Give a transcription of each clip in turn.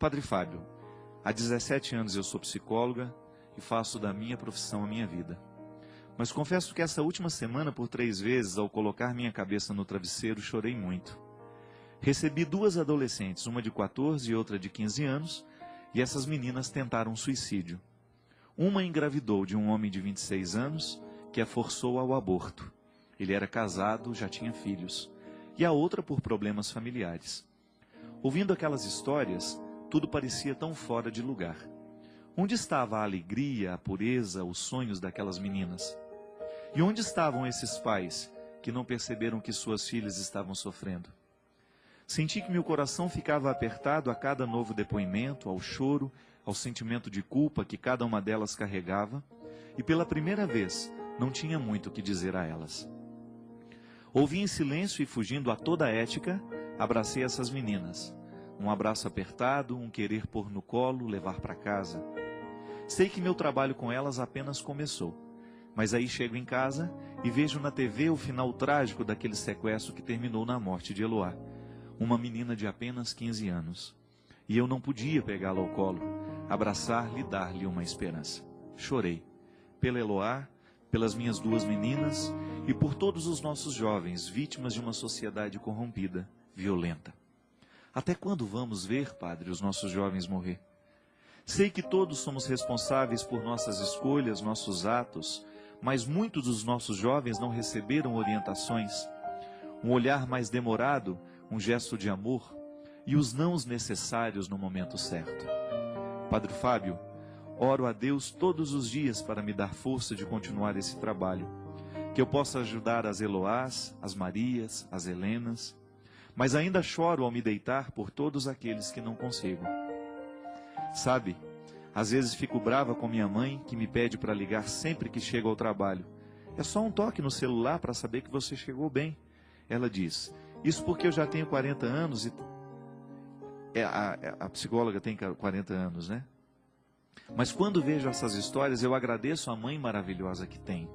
Padre Fábio, há 17 anos eu sou psicóloga e faço da minha profissão a minha vida. Mas confesso que essa última semana, por 3 vezes, ao colocar minha cabeça no travesseiro, chorei muito. Recebi 2 adolescentes, uma de 14 e outra de 15 anos, e essas meninas tentaram suicídio. Uma engravidou de um homem de 26 anos, que a forçou ao aborto. Ele era casado, já tinha filhos. E a outra por problemas familiares. Ouvindo aquelas histórias, tudo parecia tão fora de lugar. Onde estava a alegria, a pureza, os sonhos daquelas meninas? E onde estavam esses pais que não perceberam que suas filhas estavam sofrendo? Senti que meu coração ficava apertado a cada novo depoimento, ao choro, ao sentimento de culpa que cada uma delas carregava, e pela primeira vez não tinha muito o que dizer a elas. Ouvi em silêncio e, fugindo a toda ética, abracei essas meninas. Um abraço apertado, um querer pôr no colo, levar para casa. Sei que meu trabalho com elas apenas começou, mas aí chego em casa e vejo na TV o final trágico daquele sequestro que terminou na morte de Eloá, uma menina de apenas 15 anos. E eu não podia pegá-la ao colo, abraçar-lhe e dar-lhe uma esperança. Chorei, pela Eloá, pelas minhas 2 meninas e por todos os nossos jovens, vítimas de uma sociedade corrompida, violenta. Até quando vamos ver, Padre, os nossos jovens morrer? Sei que todos somos responsáveis por nossas escolhas, nossos atos, mas muitos dos nossos jovens não receberam orientações, um olhar mais demorado, um gesto de amor e os nãos necessários no momento certo. Padre Fábio, oro a Deus todos os dias para me dar força de continuar esse trabalho, que eu possa ajudar as Eloás, as Marias, as Helenas, mas ainda choro ao me deitar por todos aqueles que não consigo. Sabe, às vezes fico brava com minha mãe, que me pede para ligar sempre que chego ao trabalho. É só um toque no celular para saber que você chegou bem. Ela diz, isso porque eu já tenho 40 anos e... A psicóloga tem 40 anos, né? Mas quando vejo essas histórias, eu agradeço a mãe maravilhosa que tenho.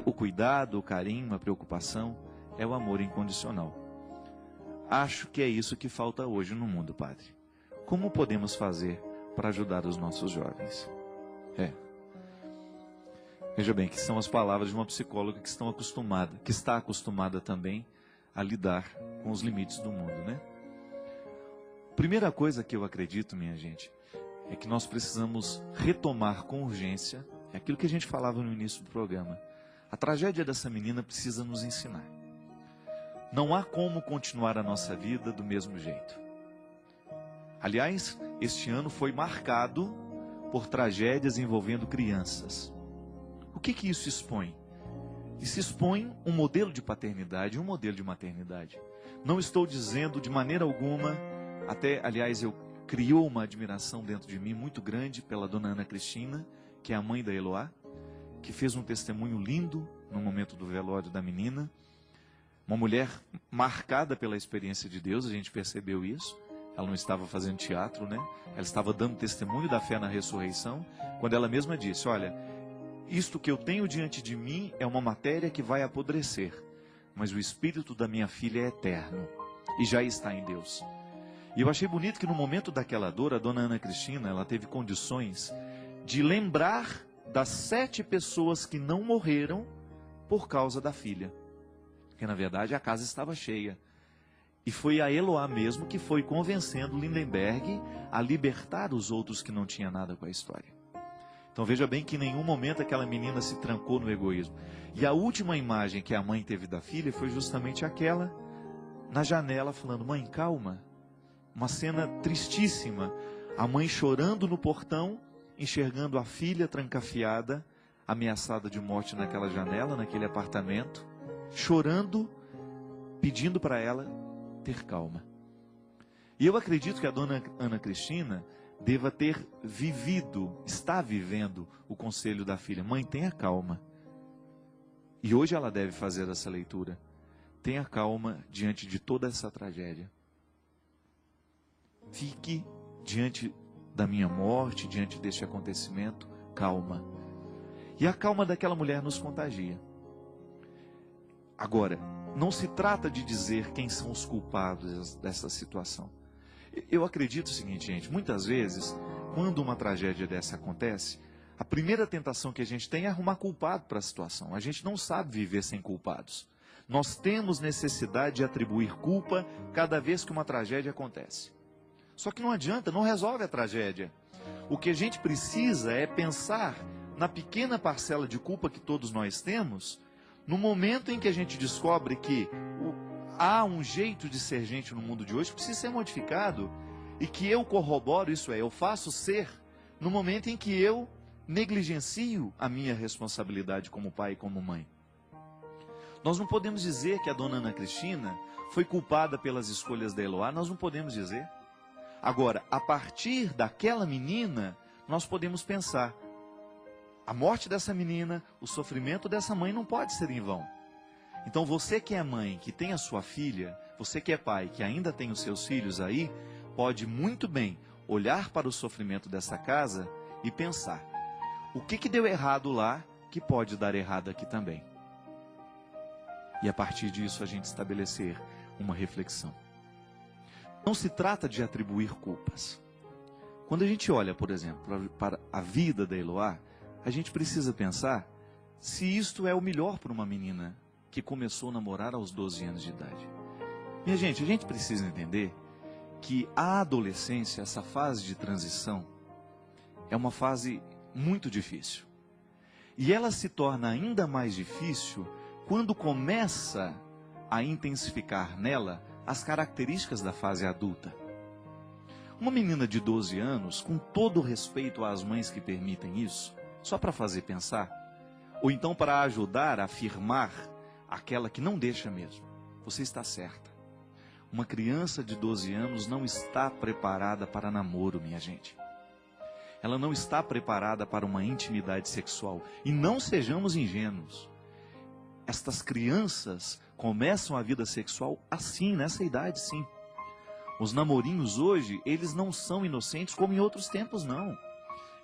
O cuidado, o carinho, a preocupação, é o amor incondicional. Acho que é isso que falta hoje no mundo, Padre. Como podemos fazer para ajudar os nossos jovens? Veja bem, que são as palavras de uma psicóloga que está acostumada também a lidar com os limites do mundo, né? Primeira coisa que eu acredito, minha gente, é que nós precisamos retomar com urgência, é aquilo que a gente falava no início do programa. A tragédia dessa menina precisa nos ensinar. Não há como continuar a nossa vida do mesmo jeito. Aliás, este ano foi marcado por tragédias envolvendo crianças. O que isso expõe? Isso expõe um modelo de paternidade e um modelo de maternidade. Não estou dizendo de maneira alguma, aliás, criou uma admiração dentro de mim muito grande pela dona Ana Cristina, que é a mãe da Eloá, que fez um testemunho lindo no momento do velório da menina. Uma mulher marcada pela experiência de Deus, a gente percebeu isso. Ela não estava fazendo teatro, né? Ela estava dando testemunho da fé na ressurreição, quando ela mesma disse, olha, isto que eu tenho diante de mim é uma matéria que vai apodrecer, mas o espírito da minha filha é eterno e já está em Deus. E eu achei bonito que no momento daquela dor, a dona Ana Cristina, ela teve condições de lembrar das 7 pessoas que não morreram por causa da filha. Porque na verdade a casa estava cheia. E foi a Eloá mesmo que foi convencendo Lindenberg a libertar os outros que não tinham nada com a história. Então veja bem que em nenhum momento aquela menina se trancou no egoísmo. E a última imagem que a mãe teve da filha foi justamente aquela, na janela, falando, mãe, calma. Uma cena tristíssima. A mãe chorando no portão, enxergando a filha trancafiada, ameaçada de morte naquela janela, naquele apartamento, chorando, pedindo para ela ter calma. E eu acredito que a dona Ana Cristina deva ter está vivendo o conselho da filha. Mãe, tenha calma. E hoje ela deve fazer essa leitura. Tenha calma diante de toda essa tragédia. Fique diante da minha morte, diante deste acontecimento, calma. E a calma daquela mulher nos contagia. Agora, não se trata de dizer quem são os culpados dessa situação. Eu acredito o seguinte, gente, muitas vezes, quando uma tragédia dessa acontece, a primeira tentação que a gente tem é arrumar culpado para a situação. A gente não sabe viver sem culpados. Nós temos necessidade de atribuir culpa cada vez que uma tragédia acontece. Só que não adianta, não resolve a tragédia. O que a gente precisa é pensar na pequena parcela de culpa que todos nós temos, no momento em que a gente descobre que há um jeito de ser gente no mundo de hoje que precisa ser modificado, e que eu corroboro, isso é, eu faço ser, no momento em que eu negligencio a minha responsabilidade como pai e como mãe. Nós não podemos dizer que a dona Ana Cristina foi culpada pelas escolhas da Eloá, nós não podemos dizer. Agora, a partir daquela menina, nós podemos pensar, a morte dessa menina, o sofrimento dessa mãe não pode ser em vão. Então você que é mãe, que tem a sua filha, você que é pai, que ainda tem os seus filhos aí, pode muito bem olhar para o sofrimento dessa casa e pensar, o que deu errado lá que pode dar errado aqui também? E a partir disso a gente estabelecer uma reflexão. Não se trata de atribuir culpas. Quando a gente olha, por exemplo, para a vida da Eloá, a gente precisa pensar se isto é o melhor para uma menina que começou a namorar aos 12 anos de idade. Minha gente, a gente precisa entender que a adolescência, essa fase de transição, é uma fase muito difícil. E ela se torna ainda mais difícil quando começa a intensificar nela as características da fase adulta. Uma menina de 12 anos, com todo o respeito às mães que permitem isso, só para fazer pensar, ou então para ajudar a afirmar aquela que não deixa mesmo, você está certa. Uma criança de 12 anos não está preparada para namoro, minha gente. Ela não está preparada para uma intimidade sexual. E não sejamos ingênuos. Estas crianças começam a vida sexual assim, nessa idade sim. Os namorinhos hoje, eles não são inocentes como em outros tempos, não.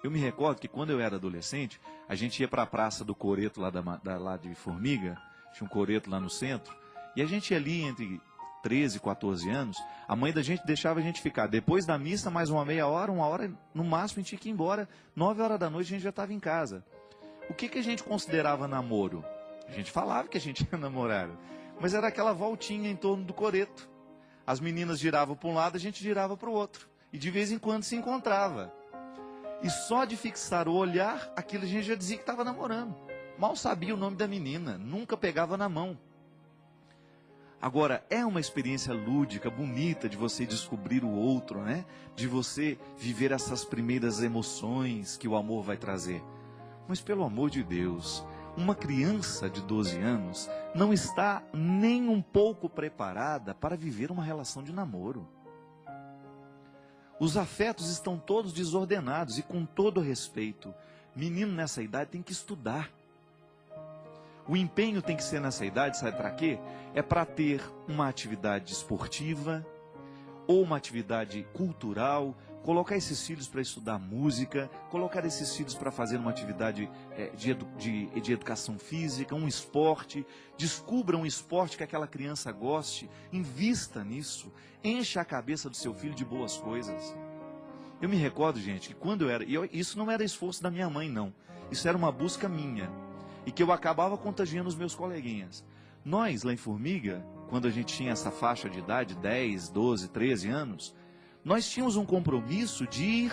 Eu me recordo que quando eu era adolescente, a gente ia para a Praça do Coreto, lá de Formiga, tinha um coreto lá no centro, e a gente ia ali entre 13 e 14 anos, a mãe da gente deixava a gente ficar depois da missa, mais uma meia hora, uma hora, no máximo a gente tinha que ir embora, 9 horas da noite a gente já estava em casa. O que a gente considerava namoro? A gente falava que a gente ia namorar, mas era aquela voltinha em torno do coreto. As meninas giravam para um lado, a gente girava para o outro, e de vez em quando se encontrava. E só de fixar o olhar, aquilo a gente já dizia que estava namorando. Mal sabia o nome da menina, nunca pegava na mão. Agora, é uma experiência lúdica, bonita, de você descobrir o outro, né? De você viver essas primeiras emoções que o amor vai trazer. Mas, pelo amor de Deus, uma criança de 12 anos não está nem um pouco preparada para viver uma relação de namoro. Os afetos estão todos desordenados e, com todo respeito, menino nessa idade tem que estudar. O empenho tem que ser nessa idade, sabe para quê? É para ter uma atividade esportiva ou uma atividade cultural, colocar esses filhos para estudar música, colocar esses filhos para fazer uma atividade de educação física, um esporte. Descubra um esporte que aquela criança goste, invista nisso, encha a cabeça do seu filho de boas coisas. Eu me recordo, gente, que quando isso não era esforço da minha mãe, não. Isso era uma busca minha. E que eu acabava contagiando os meus coleguinhas. Nós, lá em Formiga, quando a gente tinha essa faixa de idade, 10, 12, 13 anos, nós tínhamos um compromisso de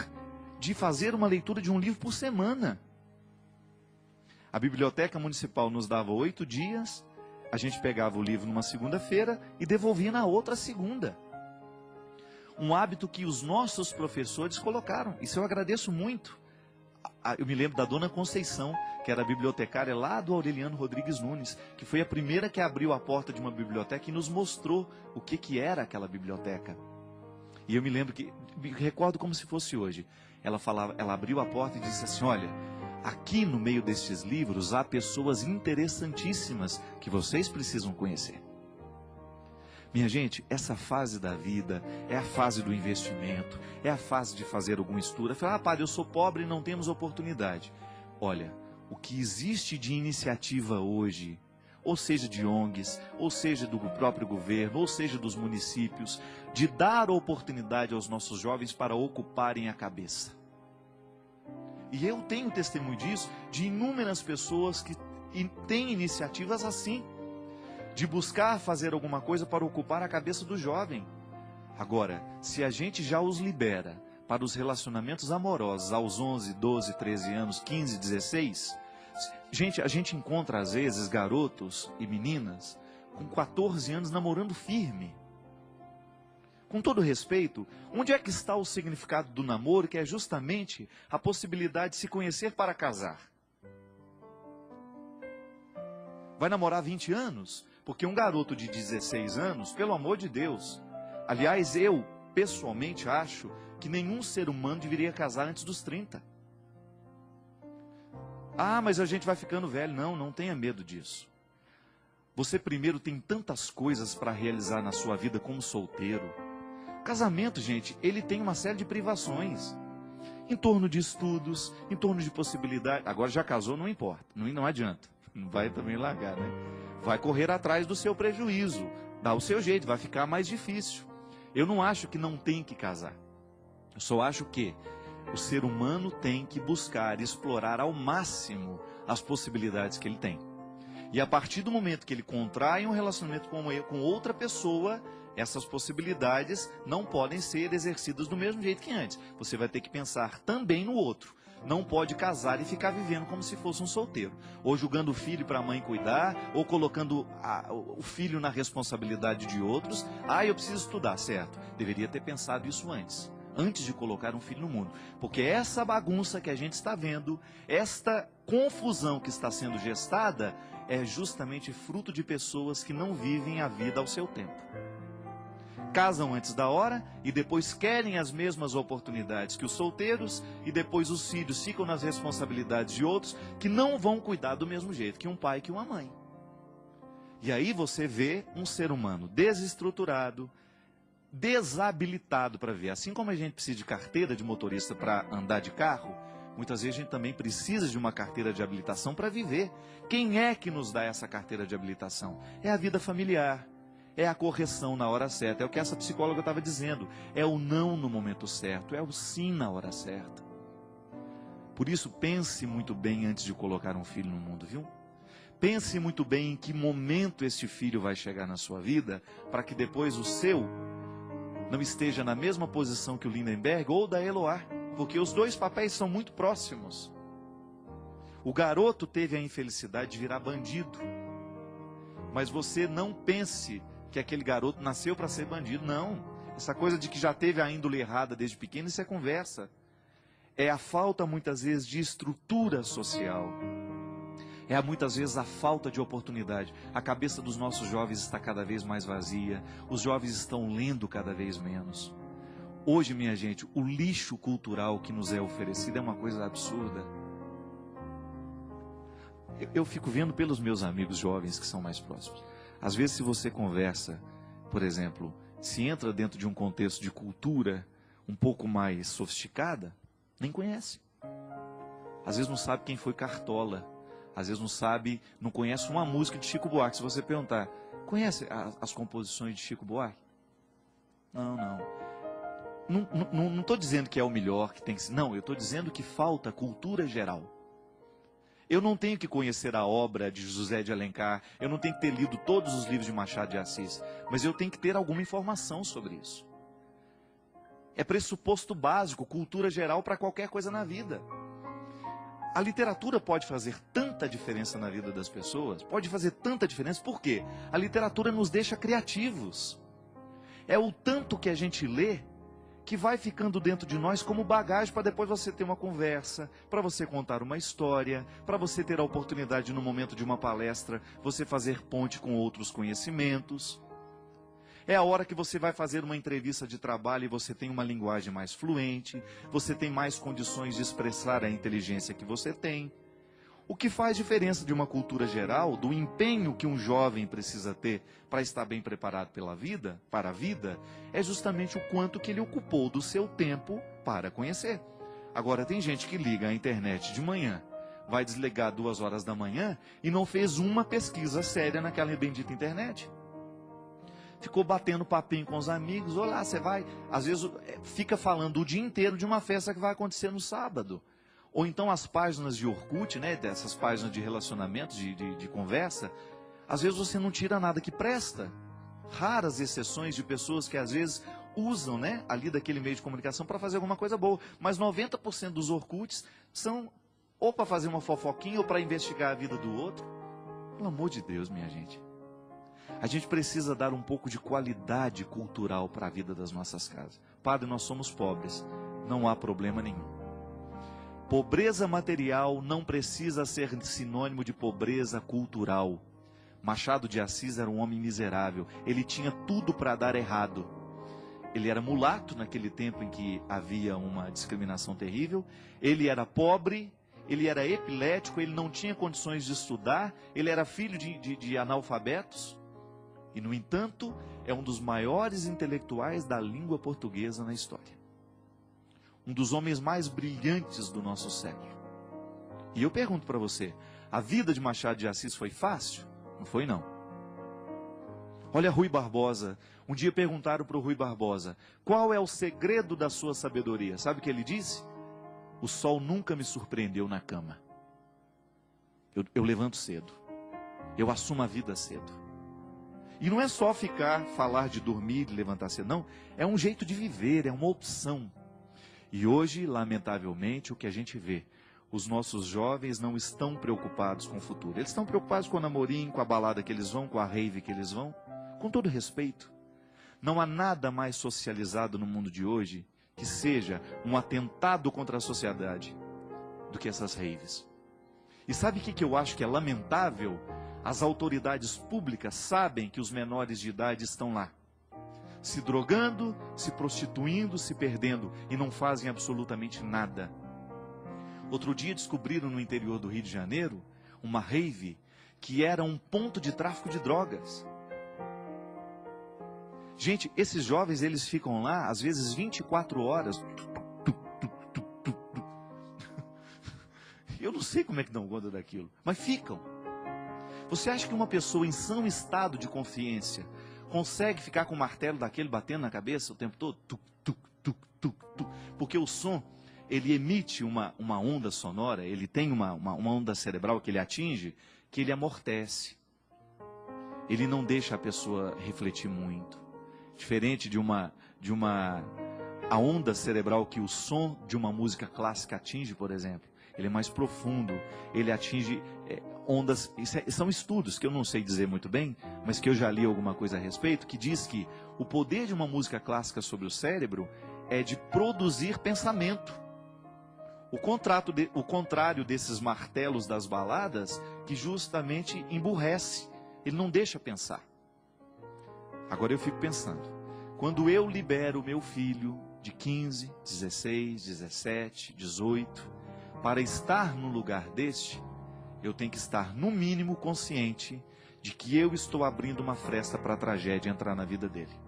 fazer uma leitura de um livro por semana. A Biblioteca Municipal nos dava 8 dias, a gente pegava o livro numa segunda-feira e devolvia na outra segunda. Um hábito que os nossos professores colocaram. Isso eu agradeço muito. Eu me lembro da Dona Conceição, que era a bibliotecária lá do Aureliano Rodrigues Nunes, que foi a primeira que abriu a porta de uma biblioteca e nos mostrou o que era aquela biblioteca. E eu me lembro me recordo como se fosse hoje. Ela abriu a porta e disse assim: olha, aqui no meio destes livros há pessoas interessantíssimas que vocês precisam conhecer. Minha gente, essa fase da vida é a fase do investimento, é a fase de fazer algum estudo. Fala, padre, eu sou pobre e não temos oportunidade. Olha, o que existe de iniciativa hoje, ou seja de ONGs, ou seja do próprio governo, ou seja dos municípios, de dar oportunidade aos nossos jovens para ocuparem a cabeça. E eu tenho testemunho disso, de inúmeras pessoas que têm iniciativas assim, de buscar fazer alguma coisa para ocupar a cabeça do jovem. Agora, se a gente já os libera para os relacionamentos amorosos aos 11, 12, 13 anos, 15, 16... Gente, a gente encontra às vezes garotos e meninas com 14 anos namorando firme. Com todo respeito, onde é que está o significado do namoro, que é justamente a possibilidade de se conhecer para casar? Vai namorar 20 anos? Porque um garoto de 16 anos, pelo amor de Deus. Aliás, eu pessoalmente acho que nenhum ser humano deveria casar antes dos 30. Ah, mas a gente vai ficando velho. Não, não tenha medo disso. Você primeiro tem tantas coisas para realizar na sua vida como solteiro. O casamento, gente, ele tem uma série de privações. Em torno de estudos, em torno de possibilidades. Agora já casou, não importa, não adianta. Não vai também largar, né? Vai correr atrás do seu prejuízo. Dá o seu jeito, vai ficar mais difícil. Eu não acho que não tem que casar. Eu só acho que o ser humano tem que buscar, explorar ao máximo as possibilidades que ele tem. E a partir do momento que ele contrai um relacionamento com outra pessoa, essas possibilidades não podem ser exercidas do mesmo jeito que antes. Você vai ter que pensar também no outro. Não pode casar e ficar vivendo como se fosse um solteiro. Ou jogando o filho para a mãe cuidar, ou colocando o filho na responsabilidade de outros. Ah, eu preciso estudar, certo? Deveria ter pensado isso antes de colocar um filho no mundo. Porque essa bagunça que a gente está vendo, esta confusão que está sendo gestada, é justamente fruto de pessoas que não vivem a vida ao seu tempo. Casam antes da hora e depois querem as mesmas oportunidades que os solteiros, e depois os filhos ficam nas responsabilidades de outros que não vão cuidar do mesmo jeito que um pai e que uma mãe. E aí você vê um ser humano desestruturado, desabilitado para ver. Assim como a gente precisa de carteira de motorista para andar de carro, muitas vezes a gente também precisa de uma carteira de habilitação para viver. Quem é que nos dá essa carteira de habilitação? É a vida familiar, é a correção na hora certa, é o que essa psicóloga estava dizendo, é o não no momento certo, é o sim na hora certa. Por isso, pense muito bem antes de colocar um filho no mundo, viu? Pense muito bem em que momento este filho vai chegar na sua vida, para que depois o seu não esteja na mesma posição que o Lindenberg ou da Eloá, porque os dois papéis são muito próximos. O garoto teve a infelicidade de virar bandido, mas você não pense que aquele garoto nasceu para ser bandido, não. Essa coisa de que já teve a índole errada desde pequeno, isso é conversa. É a falta muitas vezes de estrutura social. É muitas vezes a falta de oportunidade. A cabeça dos nossos jovens está cada vez mais vazia. Os jovens estão lendo cada vez menos. Hoje, minha gente, o lixo cultural que nos é oferecido é uma coisa absurda. Eu fico vendo pelos meus amigos jovens que são mais próximos. Às vezes, se você conversa, por exemplo, se entra dentro de um contexto de cultura um pouco mais sofisticada, nem conhece. Às vezes não sabe quem foi Cartola. Às vezes não sabe, não conhece uma música de Chico Buarque. Se você perguntar, conhece as composições de Chico Buarque? Não estou dizendo que é o melhor, que tem que ser. Não, eu estou dizendo que falta cultura geral. Eu não tenho que conhecer a obra de José de Alencar, eu não tenho que ter lido todos os livros de Machado de Assis, mas eu tenho que ter alguma informação sobre isso. É pressuposto básico, cultura geral para qualquer coisa na vida. A literatura pode fazer tanta diferença na vida das pessoas, pode fazer tanta diferença, por quê? A literatura nos deixa criativos. É o tanto que a gente lê que vai ficando dentro de nós como bagagem para depois você ter uma conversa, para você contar uma história, para você ter a oportunidade no momento de uma palestra, você fazer ponte com outros conhecimentos. É a hora que você vai fazer uma entrevista de trabalho e você tem uma linguagem mais fluente, você tem mais condições de expressar a inteligência que você tem. O que faz diferença de uma cultura geral, do empenho que um jovem precisa ter para estar bem preparado para a vida, é justamente o quanto que ele ocupou do seu tempo para conhecer. Agora, tem gente que liga a internet de manhã, vai desligar 2 horas da manhã e não fez uma pesquisa séria naquela bendita internet. Ficou batendo papinho com os amigos, olá, você vai, às vezes fica falando o dia inteiro de uma festa que vai acontecer no sábado. Ou então as páginas de Orkut, né, dessas páginas de relacionamento, de conversa, às vezes você não tira nada que presta. Raras exceções de pessoas que às vezes usam, né, ali daquele meio de comunicação para fazer alguma coisa boa. Mas 90% dos Orkuts são ou para fazer uma fofoquinha ou para investigar a vida do outro. Pelo amor de Deus, minha gente. A gente precisa dar um pouco de qualidade cultural para a vida das nossas casas. Padre, nós somos pobres. Não há problema nenhum. Pobreza material não precisa ser sinônimo de pobreza cultural. Machado de Assis era um homem miserável. Ele tinha tudo para dar errado. Ele era mulato naquele tempo em que havia uma discriminação terrível. Ele era pobre, ele era epilético, ele não tinha condições de estudar, ele era filho de analfabetos. E, no entanto, é um dos maiores intelectuais da língua portuguesa na história. Um dos homens mais brilhantes do nosso século. E eu pergunto para você, a vida de Machado de Assis foi fácil? Não foi, não. Olha Rui Barbosa. Um dia perguntaram para o Rui Barbosa, qual é o segredo da sua sabedoria? Sabe o que ele disse? O sol nunca me surpreendeu na cama. Eu levanto cedo. Eu assumo a vida cedo. E não é só falar de dormir, de levantar cedo, não. É um jeito de viver, é uma opção. E hoje, lamentavelmente, o que a gente vê, os nossos jovens não estão preocupados com o futuro. Eles estão preocupados com o namorinho, com a balada que eles vão, com a rave que eles vão. Com todo respeito, não há nada mais socializado no mundo de hoje que seja um atentado contra a sociedade do que essas raves. E sabe o que eu acho que é lamentável? As autoridades públicas sabem que os menores de idade estão lá, se drogando, se prostituindo, se perdendo, e não fazem absolutamente nada. Outro dia descobriram no interior do Rio de Janeiro uma rave que era um ponto de tráfico de drogas. Gente, esses jovens, eles ficam lá, às vezes 24 horas. Eu não sei como é que dão conta daquilo, mas ficam. Você acha que uma pessoa em são estado de consciência consegue ficar com o martelo daquele batendo na cabeça o tempo todo? Porque o som, ele emite uma onda sonora, ele tem uma onda cerebral que ele atinge, que ele amortece. Ele não deixa a pessoa refletir muito. Diferente a onda cerebral que o som de uma música clássica atinge, por exemplo. Ele é mais profundo, ele atinge ondas, são estudos que eu não sei dizer muito bem, mas que eu já li alguma coisa a respeito, que diz que o poder de uma música clássica sobre o cérebro é de produzir pensamento. O contrário desses martelos das baladas, que justamente emburrece, ele não deixa pensar. Agora eu fico pensando, quando eu libero meu filho de 15, 16, 17, 18, para estar no lugar deste, eu tenho que estar no mínimo consciente de que eu estou abrindo uma fresta para a tragédia entrar na vida dele.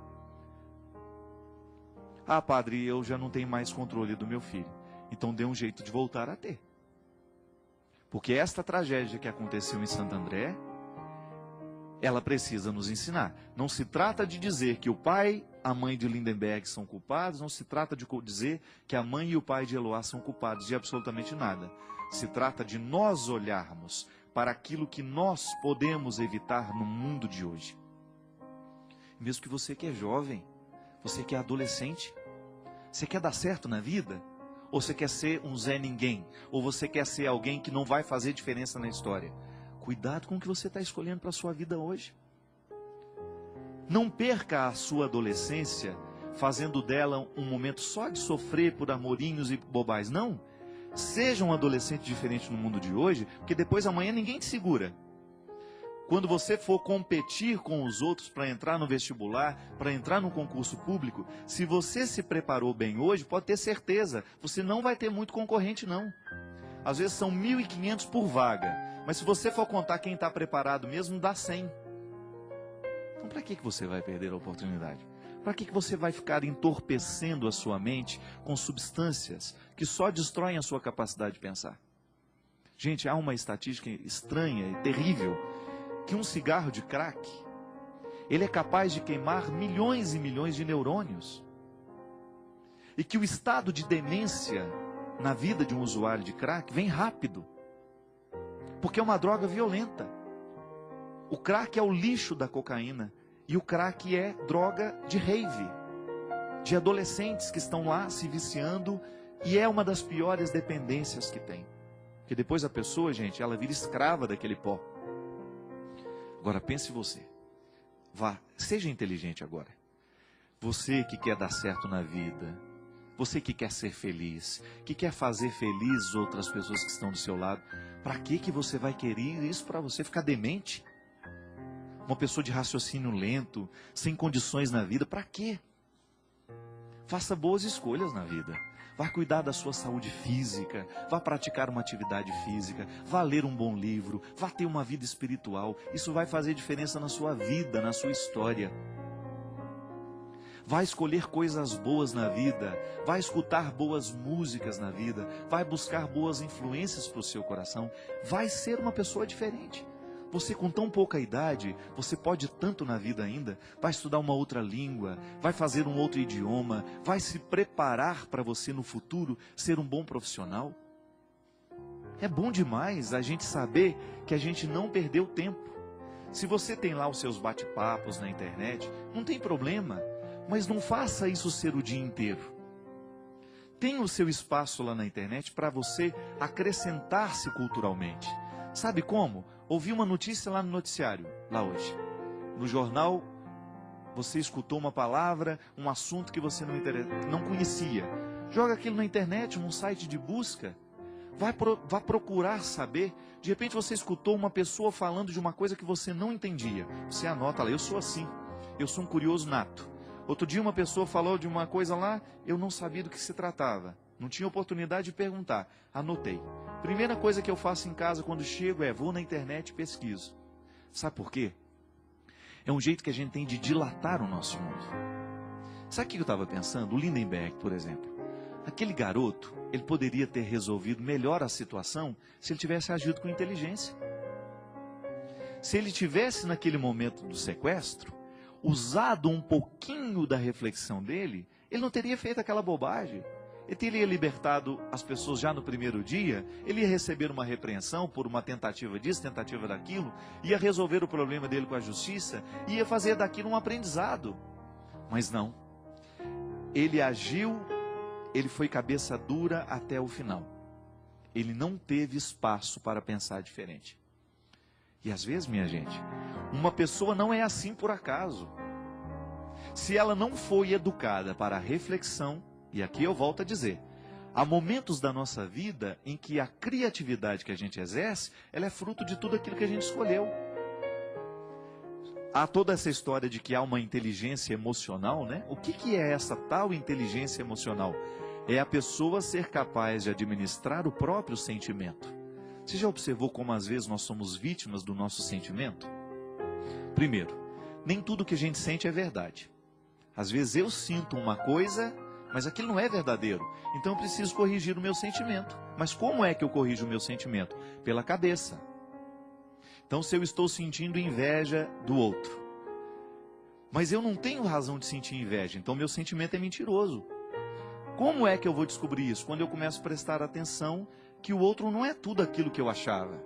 Ah, padre, eu já não tenho mais controle do meu filho. Então dê um jeito de voltar a ter. Porque esta tragédia que aconteceu em Santo André, ela precisa nos ensinar. Não se trata de dizer que o pai, a mãe de Lindenberg são culpados, não se trata de dizer que a mãe e o pai de Eloá são culpados de absolutamente nada. Se trata de nós olharmos para aquilo que nós podemos evitar no mundo de hoje. Mesmo que você que é jovem, você que é adolescente, você quer dar certo na vida? Ou você quer ser um Zé Ninguém? Ou você quer ser alguém que não vai fazer diferença na história? Cuidado com o que você está escolhendo para a sua vida hoje. Não perca a sua adolescência fazendo dela um momento só de sofrer por amorinhos e bobais. Não. Seja um adolescente diferente no mundo de hoje, porque depois amanhã ninguém te segura. Quando você for competir com os outros para entrar no vestibular, para entrar no concurso público, se você se preparou bem hoje, pode ter certeza, você não vai ter muito concorrente não. Às vezes são 1.500 por vaga, mas se você for contar quem está preparado mesmo, dá 100. Então para que você vai perder a oportunidade? Para que você vai ficar entorpecendo a sua mente com substâncias que só destroem a sua capacidade de pensar? Gente, há uma estatística estranha e terrível, que um cigarro de crack, ele é capaz de queimar milhões e milhões de neurônios. E que o estado de demência na vida de um usuário de crack vem rápido. Porque é uma droga violenta. O crack é o lixo da cocaína. E o crack é droga de rave. De adolescentes que estão lá se viciando. E é uma das piores dependências que tem. Porque depois a pessoa, gente, ela vira escrava daquele pó. Agora pense você. Vá, seja inteligente agora. Você que quer dar certo na vida. Você que quer ser feliz. Que quer fazer feliz outras pessoas que estão do seu lado. Para que você vai querer isso para você ficar demente? Uma pessoa de raciocínio lento, sem condições na vida, para quê? Faça boas escolhas na vida. Vá cuidar da sua saúde física, vá praticar uma atividade física, vá ler um bom livro, vá ter uma vida espiritual. Isso vai fazer diferença na sua vida, na sua história. Vai escolher coisas boas na vida, vai escutar boas músicas na vida, vai buscar boas influências para o seu coração, vai ser uma pessoa diferente. Você com tão pouca idade, você pode tanto na vida ainda, vai estudar uma outra língua, vai fazer um outro idioma, vai se preparar para você no futuro ser um bom profissional. É bom demais a gente saber que a gente não perdeu tempo. Se você tem lá os seus bate-papos na internet, não tem problema. Mas não faça isso ser o dia inteiro. Tenha o seu espaço lá na internet para você acrescentar-se culturalmente. Sabe como? Ouvi uma notícia lá no noticiário, lá hoje. No jornal, você escutou uma palavra, um assunto que você não conhecia. Joga aquilo na internet, num site de busca. Vá procurar saber. De repente você escutou uma pessoa falando de uma coisa que você não entendia. Você anota lá, eu sou assim. Eu sou um curioso nato. Outro dia uma pessoa falou de uma coisa lá, eu não sabia do que se tratava. Não tinha oportunidade de perguntar. Anotei. Primeira coisa que eu faço em casa quando chego vou na internet e pesquiso. Sabe por quê? É um jeito que a gente tem de dilatar o nosso mundo. Sabe o que eu estava pensando? O Lindenberg, por exemplo. Aquele garoto, ele poderia ter resolvido melhor a situação se ele tivesse agido com inteligência. Se ele tivesse naquele momento do sequestro, usado um pouquinho da reflexão dele, ele não teria feito aquela bobagem. Ele teria libertado as pessoas já no primeiro dia, ele ia receber uma repreensão por uma tentativa disso, tentativa daquilo, ia resolver o problema dele com a justiça, ia fazer daquilo um aprendizado. Mas não. Ele agiu, ele foi cabeça dura até o final. Ele não teve espaço para pensar diferente. E às vezes, minha gente, uma pessoa não é assim por acaso. Se ela não foi educada para a reflexão, e aqui eu volto a dizer, há momentos da nossa vida em que a criatividade que a gente exerce, ela é fruto de tudo aquilo que a gente escolheu. Há toda essa história de que há uma inteligência emocional, né? O que é essa tal inteligência emocional? É a pessoa ser capaz de administrar o próprio sentimento. Você já observou como às vezes nós somos vítimas do nosso sentimento? Primeiro, nem tudo que a gente sente é verdade. Às vezes eu sinto uma coisa, mas aquilo não é verdadeiro. Então eu preciso corrigir o meu sentimento. Mas como é que eu corrijo o meu sentimento? Pela cabeça. Então se eu estou sentindo inveja do outro, mas eu não tenho razão de sentir inveja, então meu sentimento é mentiroso. Como é que eu vou descobrir isso? Quando eu começo a prestar atenção que o outro não é tudo aquilo que eu achava.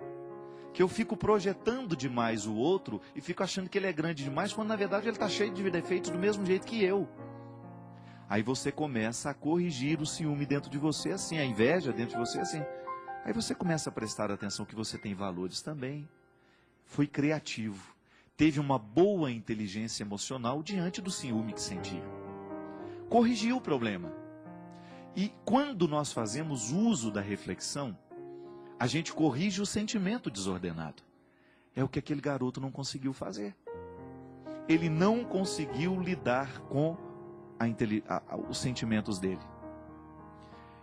Que eu fico projetando demais o outro e fico achando que ele é grande demais, quando na verdade ele está cheio de defeitos do mesmo jeito que eu. Aí você começa a corrigir o ciúme dentro de você assim, a inveja dentro de você assim. Aí você começa a prestar atenção que você tem valores também. Foi criativo. Teve uma boa inteligência emocional diante do ciúme que sentia. Corrigiu o problema. E quando nós fazemos uso da reflexão, a gente corrige o sentimento desordenado. É o que aquele garoto não conseguiu fazer. Ele não conseguiu lidar com os sentimentos dele.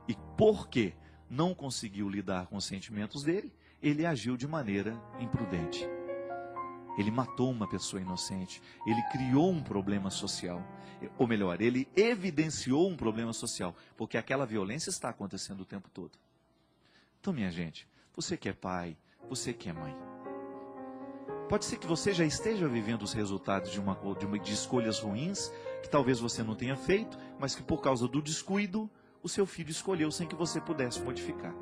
E porque não conseguiu lidar com os sentimentos dele, ele agiu de maneira imprudente. Ele matou uma pessoa inocente. Ele criou um problema social. Ou melhor, ele evidenciou um problema social. Porque aquela violência está acontecendo o tempo todo. Então, minha gente, Você que é pai, você que é mãe. Pode ser que você já esteja vivendo os resultados de escolhas ruins, que talvez você não tenha feito, mas que por causa do descuido, o seu filho escolheu sem que você pudesse modificar.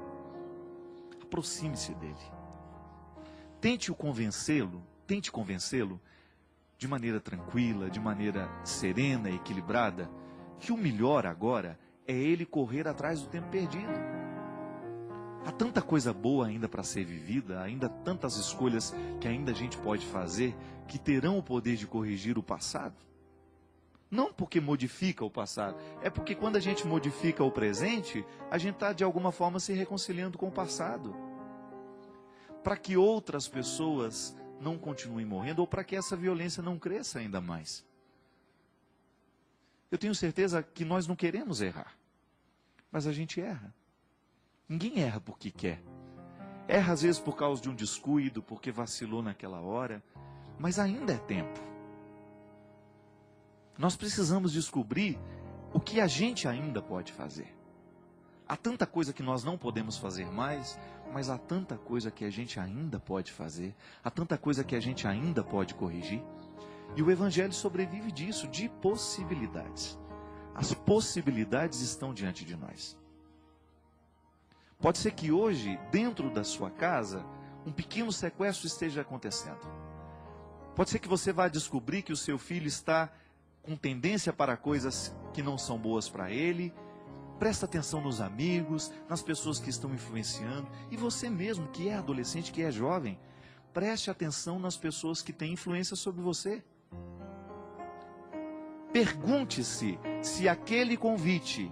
Aproxime-se dele. Tente convencê-lo de maneira tranquila, de maneira serena e equilibrada, que o melhor agora é ele correr atrás do tempo perdido. Há tanta coisa boa ainda para ser vivida, ainda tantas escolhas que ainda a gente pode fazer, que terão o poder de corrigir o passado. Não porque modifica o passado, é porque quando a gente modifica o presente, a gente está de alguma forma se reconciliando com o passado. Para que outras pessoas não continuem morrendo, ou para que essa violência não cresça ainda mais. Eu tenho certeza que nós não queremos errar, mas a gente erra. Ninguém erra porque quer. Erra às vezes por causa de um descuido, porque vacilou naquela hora, mas ainda é tempo. Nós precisamos descobrir o que a gente ainda pode fazer. Há tanta coisa que nós não podemos fazer mais, mas há tanta coisa que a gente ainda pode fazer, há tanta coisa que a gente ainda pode corrigir. E o Evangelho sobrevive disso, de possibilidades. As possibilidades estão diante de nós. Pode ser que hoje, dentro da sua casa, um pequeno sequestro esteja acontecendo. Pode ser que você vá descobrir que o seu filho está com tendência para coisas que não são boas para ele. Presta atenção nos amigos, nas pessoas que estão influenciando. E você mesmo, que é adolescente, que é jovem, preste atenção nas pessoas que têm influência sobre você. Pergunte-se se aquele convite,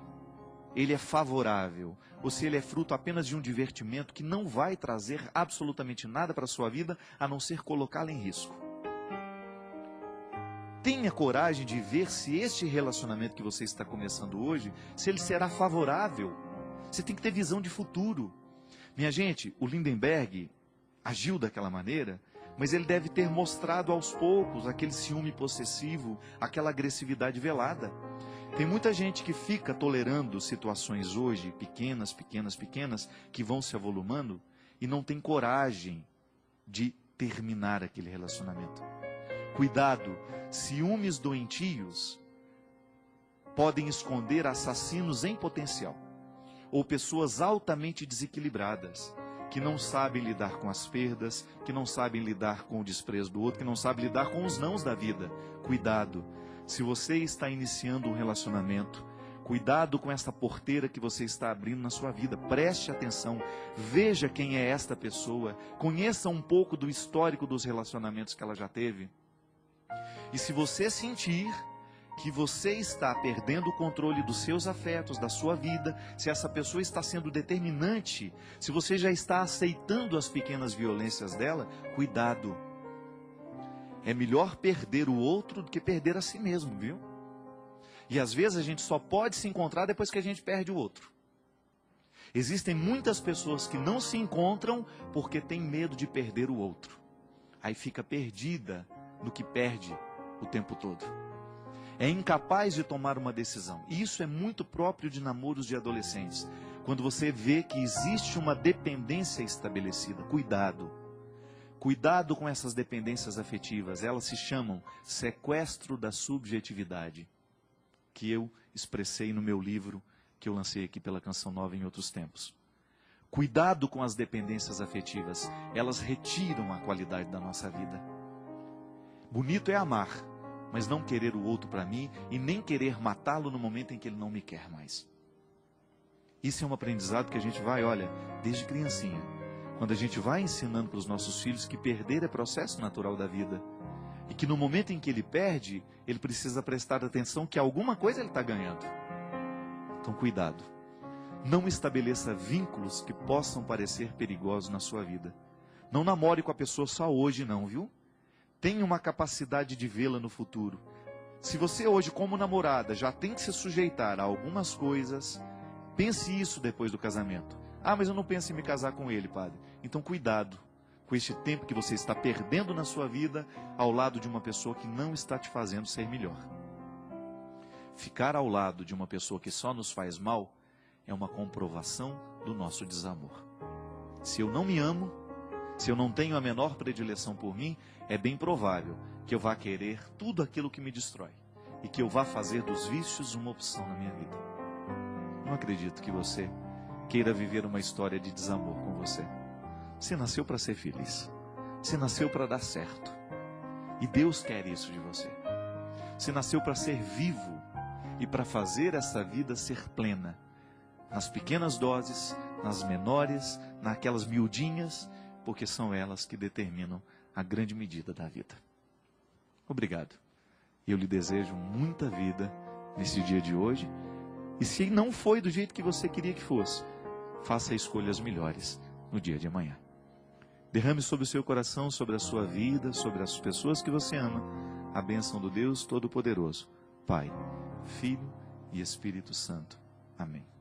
ele é favorável, ou se ele é fruto apenas de um divertimento que não vai trazer absolutamente nada para a sua vida, a não ser colocá-la em risco. Tenha coragem de ver se este relacionamento que você está começando hoje, se ele será favorável. Você tem que ter visão de futuro. Minha gente, o Lindenberg agiu daquela maneira, mas ele deve ter mostrado aos poucos aquele ciúme possessivo, aquela agressividade velada. Tem muita gente que fica tolerando situações hoje, pequenas, que vão se avolumando, e não tem coragem de terminar aquele relacionamento. Cuidado, ciúmes doentios podem esconder assassinos em potencial, ou pessoas altamente desequilibradas, que não sabem lidar com as perdas, que não sabem lidar com o desprezo do outro, que não sabem lidar com os nãos da vida. Cuidado, se você está iniciando um relacionamento, cuidado com esta porteira que você está abrindo na sua vida. Preste atenção, veja quem é esta pessoa, conheça um pouco do histórico dos relacionamentos que ela já teve. E se você sentir que você está perdendo o controle dos seus afetos, da sua vida, se essa pessoa está sendo determinante, se você já está aceitando as pequenas violências dela, cuidado. É melhor perder o outro do que perder a si mesmo, viu? E às vezes a gente só pode se encontrar depois que a gente perde o outro. Existem muitas pessoas que não se encontram porque têm medo de perder o outro. Aí fica perdida no que perde o tempo todo. É incapaz de tomar uma decisão. E isso é muito próprio de namoros de adolescentes. Quando você vê que existe uma dependência estabelecida, cuidado. Cuidado com essas dependências afetivas. Elas se chamam sequestro da subjetividade, que eu expressei no meu livro, que eu lancei aqui pela Canção Nova em outros tempos. Cuidado com as dependências afetivas. Elas retiram a qualidade da nossa vida. Bonito é amar, mas não querer o outro para mim e nem querer matá-lo no momento em que ele não me quer mais. Isso é um aprendizado que a gente vai, olha, desde criancinha. Quando a gente vai ensinando para os nossos filhos que perder é processo natural da vida. E que no momento em que ele perde, ele precisa prestar atenção que alguma coisa ele está ganhando. Então cuidado. Não estabeleça vínculos que possam parecer perigosos na sua vida. Não namore com a pessoa só hoje não, viu? Tenha uma capacidade de vê-la no futuro. Se você hoje, como namorada, já tem que se sujeitar a algumas coisas, pense isso depois do casamento. Ah, mas eu não penso em me casar com ele, padre. Então cuidado com este tempo que você está perdendo na sua vida ao lado de uma pessoa que não está te fazendo ser melhor. Ficar ao lado de uma pessoa que só nos faz mal é uma comprovação do nosso desamor. Se eu não me amo, se eu não tenho a menor predileção por mim, é bem provável que eu vá querer tudo aquilo que me destrói e que eu vá fazer dos vícios uma opção na minha vida. Não acredito que você queira viver uma história de desamor com você. Você nasceu para ser feliz. Você nasceu para dar certo. E Deus quer isso de você. Você nasceu para ser vivo e para fazer essa vida ser plena. Nas pequenas doses, nas menores, naquelas miudinhas, porque são elas que determinam a grande medida da vida. Obrigado. Eu lhe desejo muita vida nesse dia de hoje. E se não foi do jeito que você queria que fosse, faça escolhas melhores no dia de amanhã. Derrame sobre o seu coração, sobre a sua vida, sobre as pessoas que você ama, a bênção do Deus Todo-Poderoso, Pai, Filho e Espírito Santo. Amém.